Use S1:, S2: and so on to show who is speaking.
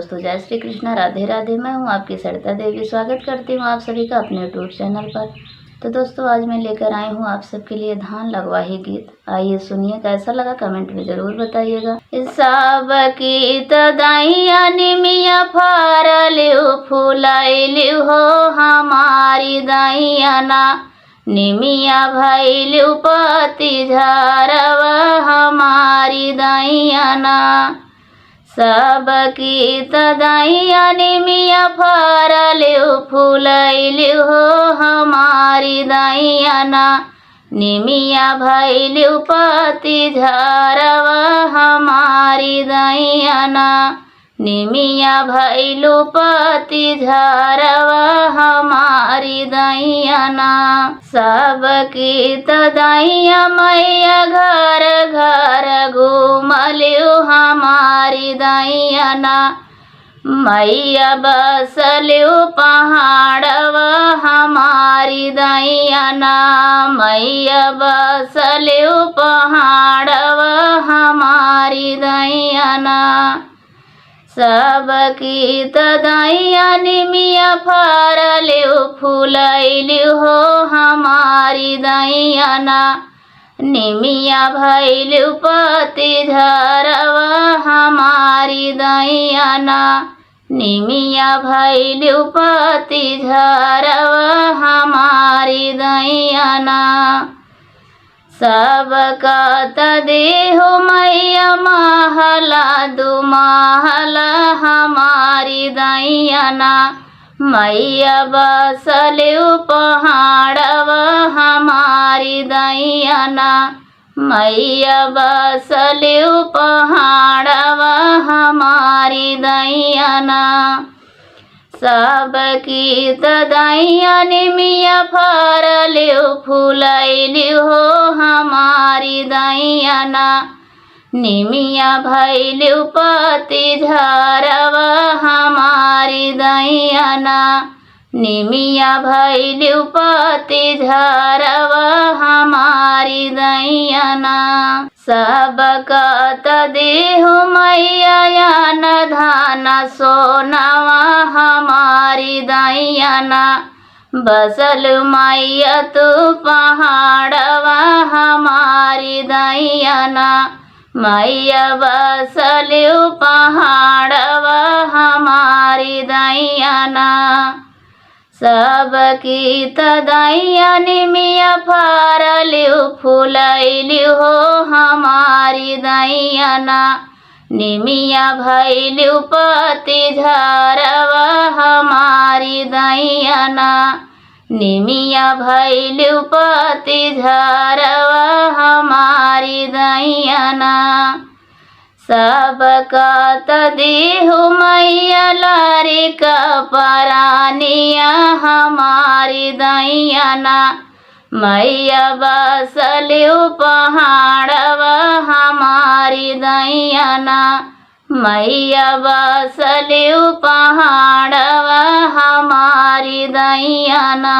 S1: दोस्तों जय श्री कृष्णा, राधे राधे। मैं हूं आपकी सरिता देवी। स्वागत करती हूं आप सभी का अपने यूट्यूब चैनल पर। तो दोस्तों आज मैं लेकर आई हूं आप सबके लिए धान लगवाही गीत। आइए सुनिए, कैसा लगा कमेंट में जरूर बताइएगा। सब की तदाइया निमिया फारलिउ फुलाइलिउ हो हमारी दाइया ना, निमिया भैलिउ पति झारव हमारी दाइया ना। सबकी तदाइया निमिया फारलिउ फुलैलिउ हो हमारी दाइया ना, निमिया भैलिउ पति झारव हमारी दाइया ना, निमिया भैलु पति झारव हमारी दाइया ना। सबकी तदाइया मैया घर घर घूमलिउ हमारी दाइया ना, मैया बसलिउ पहाड़व हमारी दाइया ना, मैया बसलिउ पहाड़व हमारी दाइया ना। सबकी तदाइया निमिया फारलिउ फुलैलिउ हो हमारी दाइया ना, निमिया भैलिउ पति झारव हमारी दाइया ना, निमिया भैलिउ पति झारव हमारी दाइया ना। सबका तदेहु मैया महला दु महला हमारी दाइया ना, मैया बसलिउ पहाड़व हमारी दाइया ना, मैया बसलिउ पहाड़व हमारी दाइया ना। सबकी तदाइया निमिया फारलिउ फुलैलिउ हो हमारी दाइया ना, निमिया भैलिउ पति झारव हमारी दाइया ना, निमिया भैलिउ पति झारव हमारी दाइया ना। सबका तदेहु मैया यान धान सोनावा हमारी दाइया ना, बसल मैया तू पहाड़वा हमारी दाइया ना, मैया बसलिउ पहाड़वा हमारी दाइया ना। सबकी तदाइया निमिया फारलिउ फुलैलिउ हो हमारी दाइया ना, निमिया भैलिउ पति झारव हमारी दाइया ना, निमिया भैलिउ पति झारव हमारी दाइया ना। सबका तदेहु मैया लारिका परानिया हमारी दाइया ना, मैया बसलिउ पहाड़व हमारी दाइया ना, मैया बसलिउ पहाड़व हमारी दाइया ना।